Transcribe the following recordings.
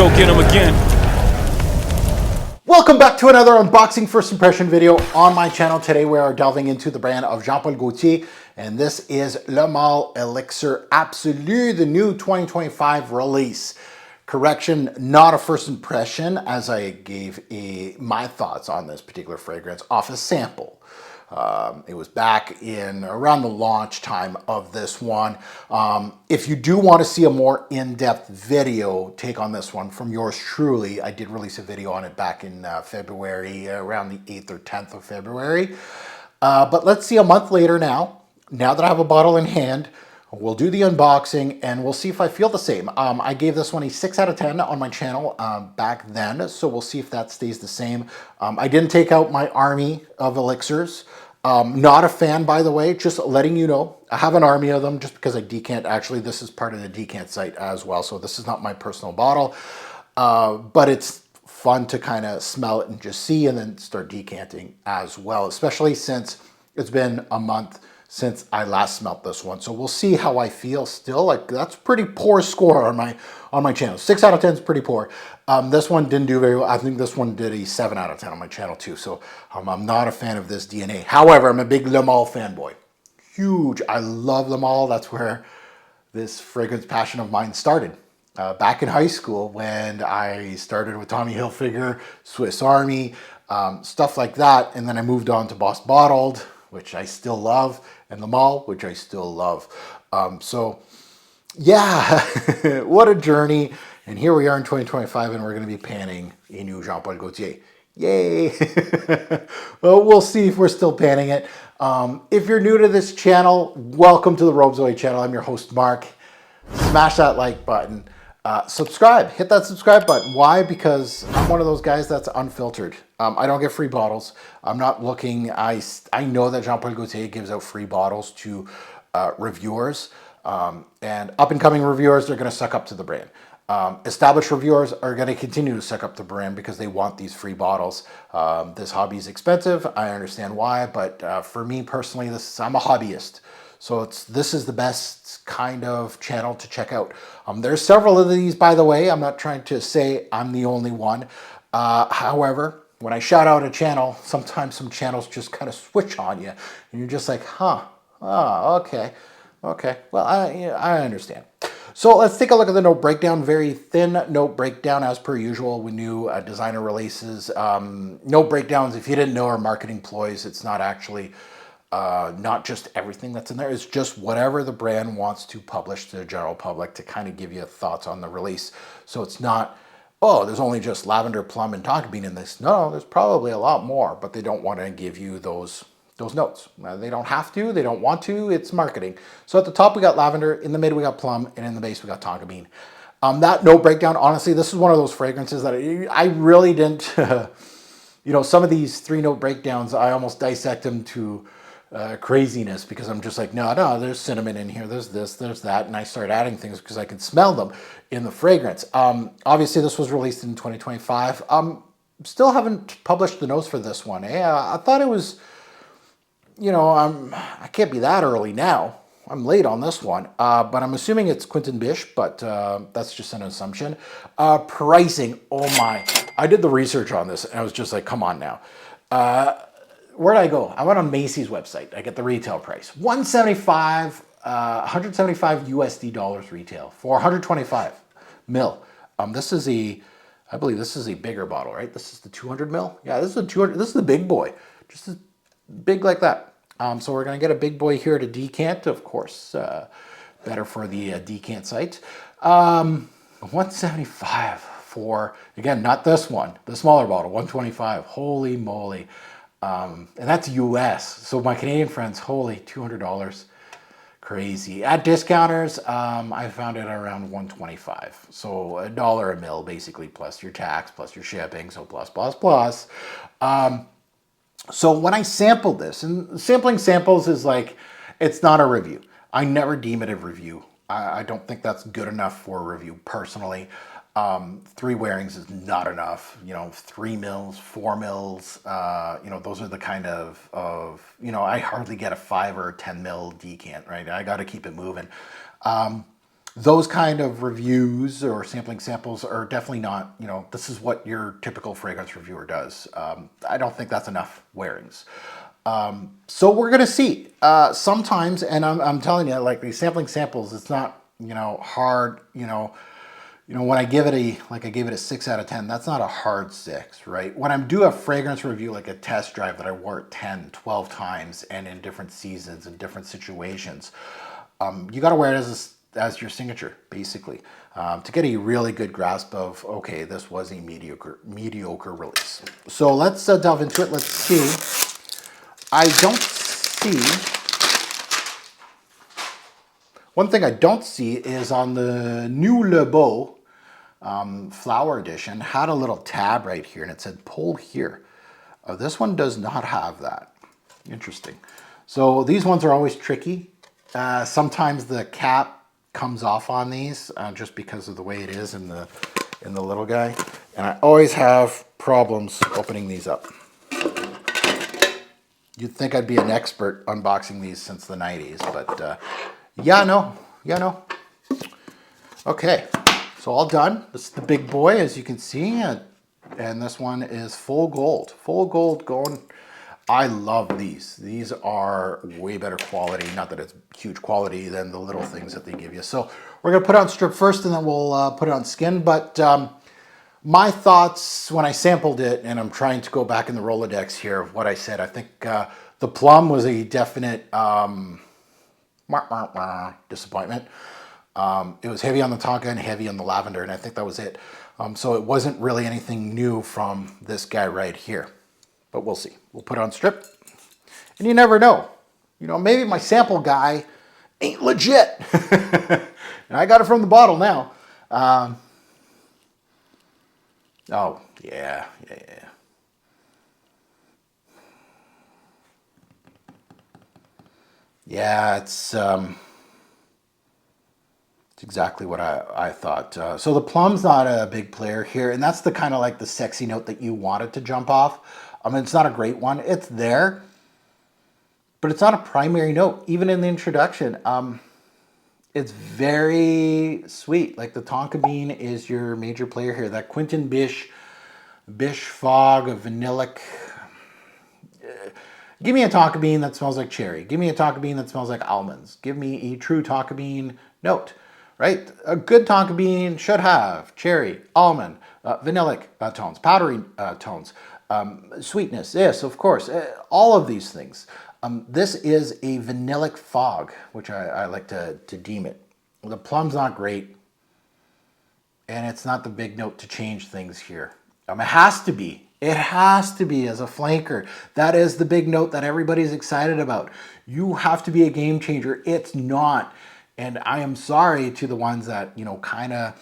go get them again. Welcome back to another unboxing first impression video on my channel. Today we are delving into the brand of Jean-Paul Gaultier, and this is Le Male Elixir Absolu, the new 2025 release. Correction, not a first impression, as I gave my thoughts on this particular fragrance off a sample. It was back in around the launch time of this one. If you do want to see a more in-depth video take on this one from yours truly, I did release a video on it back in February, around the 8th or 10th of February. But let's see a month later now that I have a bottle in hand, we'll do the unboxing and we'll see if I feel the same. I gave this one a 6 out of 10 on my channel back then, so we'll see if that stays the same. I didn't take out my army of elixirs. Not a fan, by the way, just letting you know. I have an army of them just because I decant. Actually, this is part of the decant site as well, so this is not my personal bottle. But it's fun to kind of smell it and just see and then start decanting as well, especially since it's been a month since I last smelt this one. So we'll see how I feel still. Like, that's pretty poor score on my channel. 6 out of 10 is pretty poor. This one didn't do very well. I think this one did a 7 out of 10 on my channel too. So I'm not a fan of this DNA. However, I'm a big Le Male fanboy. Huge. I love Le Male. That's where this fragrance passion of mine started. Back in high school when I started with Tommy Hilfiger, Swiss Army, stuff like that. And then I moved on to Boss Bottled, which I still love, and Le Male, which I still love. So yeah, what a journey. And here we are in 2025 and we're going to be panning a new Jean-Paul Gaultier. Yay. Well, we'll see if we're still panning it. If you're new to this channel, welcome to the Robezoid channel. I'm your host, Mark. Smash that like button. Subscribe, hit that subscribe button. Why? Because I'm one of those guys that's unfiltered. I don't get free bottles. I'm not looking, I know that Jean-Paul Gaultier gives out free bottles to reviewers, and up and coming reviewers, they're gonna suck up to the brand. Established reviewers are gonna continue to suck up the brand because they want these free bottles. This hobby is expensive, I understand why, but for me personally, I'm a hobbyist. So this is the best kind of channel to check out. There's several of these, by the way. I'm not trying to say I'm the only one. However, when I shout out a channel, sometimes some channels just kind of switch on you. And you're just like, huh, oh, okay. Well, I understand. So let's take a look at the note breakdown. Very thin note breakdown as per usual with new designer releases. Note breakdowns, if you didn't know, are marketing ploys. It's not actually... not just everything that's in there, it's just whatever the brand wants to publish to the general public to kind of give you thoughts on the release. So it's not, oh, there's only just lavender, plum, and tonka bean in this. No, there's probably a lot more, but they don't want to give you those notes. They don't have to, they don't want to, it's marketing. So at the top we got lavender, in the mid we got plum, and in the base we got tonka bean. That note breakdown, honestly, this is one of those fragrances that I really didn't, you know, some of these 3-note breakdowns, I almost dissect them to craziness because I'm just like, no, there's cinnamon in here, there's this, there's that, and I start adding things because I can smell them in the fragrance. Obviously, this was released in 2025. Still haven't published the notes for this one. I thought it was, you know, I can't be that early now. I'm late on this one, but I'm assuming it's Quentin Bish, but that's just an assumption. Pricing, oh my. I did the research on this, and I was just like, come on now. Where'd I go? I went on Macy's website. I get the retail price. $175 USD dollars retail for 125 mil. This is I believe this is a bigger bottle, right? This is the 200 mil. Yeah, this is a 200. This is the big boy, just as big like that. So we're gonna get a big boy here to decant, of course. Better for the decant site. 175 for, again, not this one, the smaller bottle. 125. Holy moly. And that's US. So my Canadian friends, holy, $200. Crazy. At discounters, I found it around 125. So $1 a mil, basically, plus your tax, plus your shipping. So plus. So when I sampled this, and sampling samples is like, it's not a review. I never deem it a review. I don't think that's good enough for a review personally. 3 wearings is not enough, you know, 3 mils, 4 mils, you know, those are the kind of, you know, I hardly get a 5 or 10 mil decant, right? I got to keep it moving. those kind of reviews or samples are definitely not, this is what your typical fragrance reviewer does. I don't think that's enough wearings. So we're going to see sometimes, and I'm telling you, like these samples, it's not, hard, when I give it I gave it a 6 out of 10, that's not a hard 6, right? When I do a fragrance review, like a test drive that I wore it 10, 12 times and in different seasons and different situations, you got to wear it as your signature, basically, to get a really good grasp of, okay, this was a mediocre release. So let's delve into it. Let's see. One thing I don't see is on the new Le Beau Flower Edition, had a little tab right here and it said pull here. This one does not have that. Interesting. So these ones are always tricky. Sometimes the cap comes off on these just because of the way it is in the little guy. And I always have problems opening these up. You'd think I'd be an expert unboxing these since the 90s, but yeah, no. Okay, so all done. This is the big boy, as you can see, and this one is full gold. Full gold going. I love these. These are way better quality. Not that it's huge quality than the little things that they give you. So we're gonna put it on strip first, and then we'll put it on skin. But my thoughts when I sampled it, and I'm trying to go back in the Rolodex here of what I said. I think the plum was a definite disappointment. It was heavy on the tonka and heavy on the lavender, and I think that was it. So it wasn't really anything new from this guy right here. But we'll see. We'll put it on strip. And you never know. Maybe my sample guy ain't legit. And I got it from the bottle now. Oh, yeah. Yeah, it's exactly what I thought. So the plum's not a big player here, and that's the kind of like the sexy note that you wanted to jump off. I mean, it's not a great one. It's there, but it's not a primary note, even in the introduction. It's very sweet. Like the tonka bean is your major player here. That Quinton Bish fog of vanillic. Give me a tonka bean that smells like cherry. Give me a tonka bean that smells like almonds. Give me a true tonka bean note, right? A good tonka bean should have cherry, almond, vanillic tones, powdery tones, sweetness. Yes, of course, all of these things. This is a vanillic fog, which I like to deem it. The plum's not great, and it's not the big note to change things here. It has to be. It has to be as a flanker. That is the big note that everybody's excited about. You have to be a game changer. It's not. And I am sorry to the ones that, kind of,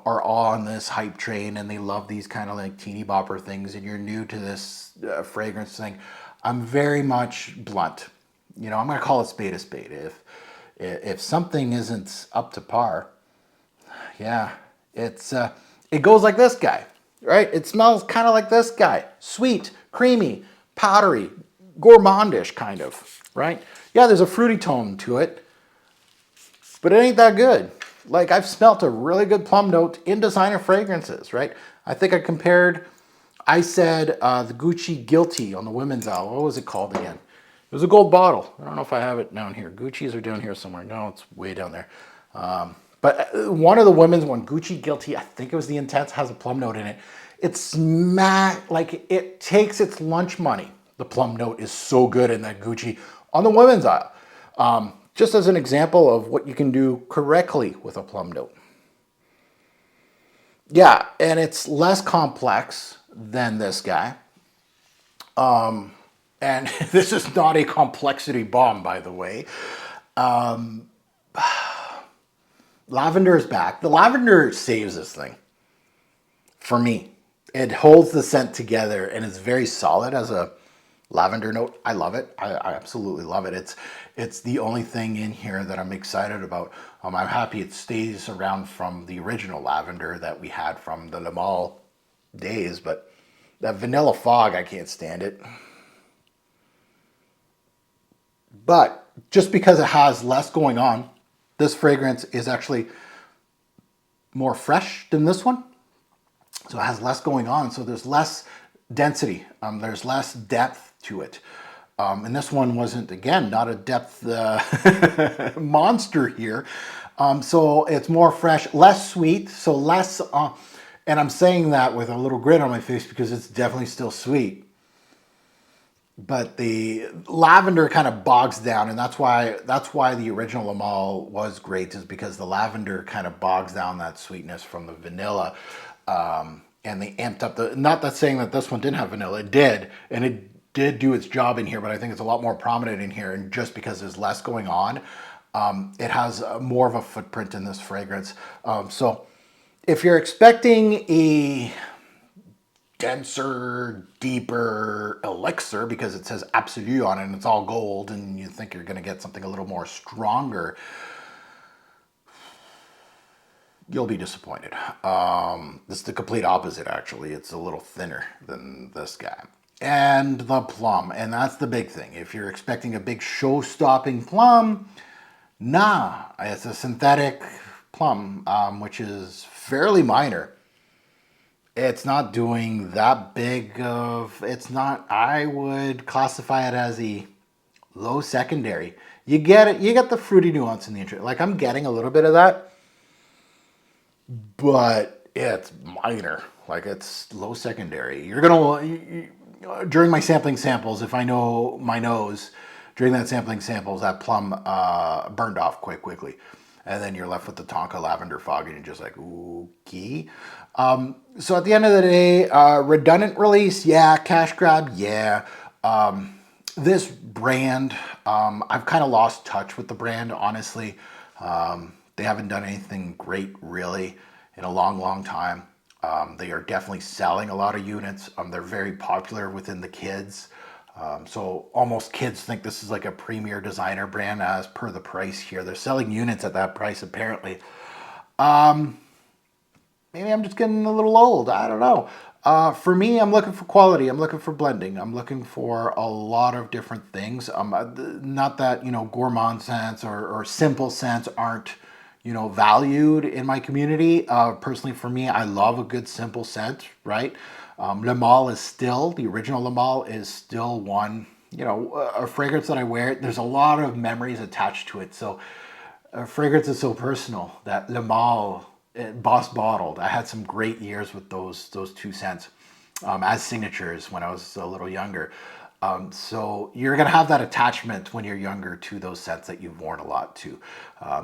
are on this hype train and they love these kind of like teeny bopper things and you're new to this fragrance thing. I'm very much blunt. I'm going to call it spade a spade. If something isn't up to par, yeah, it goes like this guy. Right? It smells kind of like this guy. Sweet, creamy, powdery, gourmandish kind of, right? Yeah, there's a fruity tone to it, but it ain't that good. Like I've smelt a really good plum note in designer fragrances, right? I think I said the Gucci Guilty on the women's aisle. What was it called again? It was a gold bottle. I don't know if I have it down here. Gucci's are down here somewhere. No, it's way down there. But one of the women's one, Gucci Guilty, I think it was the Intense, has a plum note in it. It's like it takes its lunch money. The plum note is so good in that Gucci on the women's aisle. Just as an example of what you can do correctly with a plum note. Yeah, and it's less complex than this guy. And this is not a complexity bomb, by the way. Lavender is back. The lavender saves this thing. For me, it holds the scent together and it's very solid as a lavender note. I love it. I absolutely love it. It's the only thing in here that I'm excited about. I'm happy it stays around from the original lavender that we had from the Le Male days, but that vanilla fog, I can't stand it. But just because it has less going on, this fragrance is actually more fresh than this one. So it has less going on. So there's less density. There's less depth to it. And this one wasn't, again, not a depth monster here. So it's more fresh, less sweet, so less, and I'm saying that with a little grin on my face because it's definitely still sweet. But the lavender kind of bogs down, and that's why the original Le Male was great, is because the lavender kind of bogs down that sweetness from the vanilla. And they amped up the, not that saying that this one didn't have vanilla, it did, and it did do its job in here, but I think it's a lot more prominent in here, and just because there's less going on, it has more of a footprint in this fragrance. So if you're expecting a denser, deeper elixir, because it says Absolu on it and it's all gold, and you think you're going to get something a little more stronger, you'll be disappointed. This is the complete opposite, actually. It's a little thinner than this guy. And the plum, and that's the big thing. If you're expecting a big show-stopping plum, nah, it's a synthetic plum, which is fairly minor. It's not doing that big of, it's not, I would classify it as a low secondary. You get it, you get the fruity nuance in the intro. Like, I'm getting a little bit of that, but it's minor. Like, it's low secondary. You're gonna, during my sampling samples, if I know my nose, during that sampling samples, that plum burned off quite quickly. And then you're left with the Tonka lavender fog, and you're just like, okay. So at the end of the day, redundant release, yeah. Cash grab, yeah. This brand, I've kind of lost touch with the brand, honestly. They haven't done anything great, really, in a long, long time. They are definitely selling a lot of units. They're very popular within the kids. So almost kids think this is like a premier designer brand as per the price here. They're selling units at that price, apparently. Maybe I'm just getting a little old. I don't know. For me, I'm looking for quality. I'm looking for blending. I'm looking for a lot of different things. Not that, gourmand scents or simple scents aren't, valued in my community. Personally, for me, I love a good simple scent, right? Le Male is still, the original Le Male is still one, a fragrance that I wear. There's a lot of memories attached to it. So a fragrance is so personal that Le Male, Boss Bottled, I had some great years with those two scents as signatures when I was a little younger. So you're going to have that attachment when you're younger to those scents that you've worn a lot to.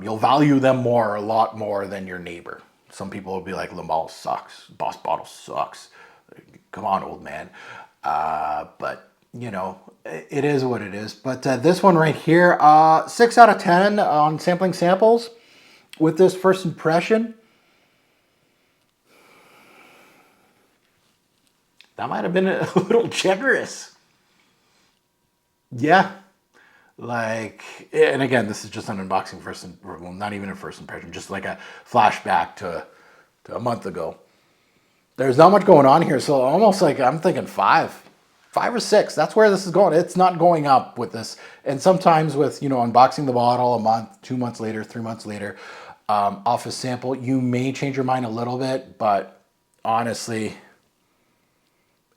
You'll value them a lot more than your neighbor. Some people will be like, Le Male sucks. Boss Bottle sucks. Come on, old man. But, it is what it is. But this one right here, 6 out of 10 on sampling samples with this first impression. That might have been a little generous. Yeah. Like, and again, this is just an unboxing well, not even a first impression, just like a flashback to a month ago. There's not much going on here, so almost like I'm thinking 5 or 6. That's where this is going. It's not going up with this. And sometimes with, unboxing the bottle a month, 2 months later, 3 months later, off a sample, you may change your mind a little bit, but honestly,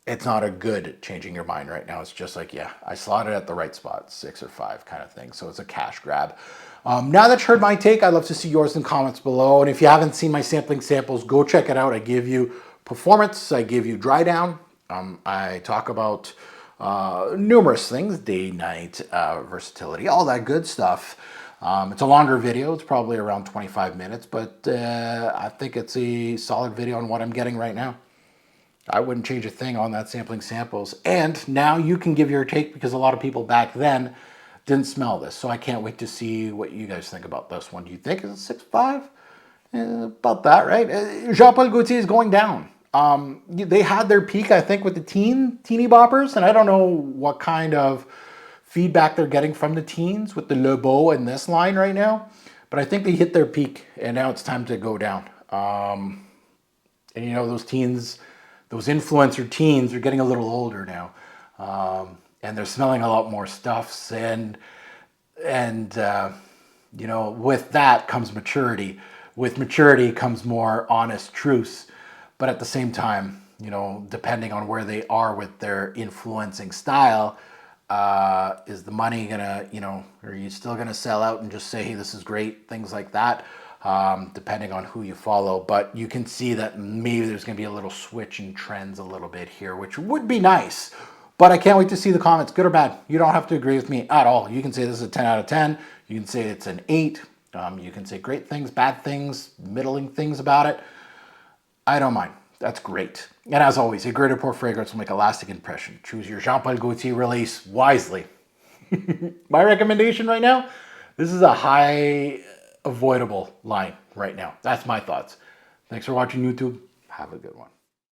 it's not a good changing your mind right now. It's just like, yeah, I slotted at the right spot, 6 or 5 kind of thing. So it's a cash grab. Now that you've heard my take, I'd love to see yours in the comments below. And if you haven't seen my sampling samples, go check it out. I give you performance, I give you dry down. I talk about numerous things, day, night, versatility, all that good stuff. It's a longer video. It's probably around 25 minutes, but I think it's a solid video on what I'm getting right now. I wouldn't change a thing on that sampling samples. And now you can give your take, because a lot of people back then didn't smell this. So I can't wait to see what you guys think about this one. Do you think it's a 6.5? About that, right? Jean-Paul Gaultier is going down. They had their peak, I think, with the teeny boppers, and I don't know what kind of feedback they're getting from the teens with the Le Beau and this line right now, but I think they hit their peak, and now it's time to go down. And those teens, those influencer teens, are getting a little older now, and they're smelling a lot more stuffs, and with that comes maturity, with maturity comes more honest truths. But at the same time, you know, depending on where they are with their influencing style, is the money gonna, you know, are you still gonna sell out and just say, hey, this is great, things like that, depending on who you follow. But you can see that maybe there's gonna be a little switch in trends a little bit here, which would be nice. But I can't wait to see the comments, good or bad. You don't have to agree with me at all. You can say this is a 10 out of 10. You can say it's an 8. You can say great things, bad things, middling things about it. I don't mind. That's great. And as always, a great pour fragrance will make a lasting impression. Choose your Jean Paul Gaultier release wisely. My recommendation right now, this is a high avoidable line right now. That's my thoughts. Thanks for watching YouTube. Have a good one.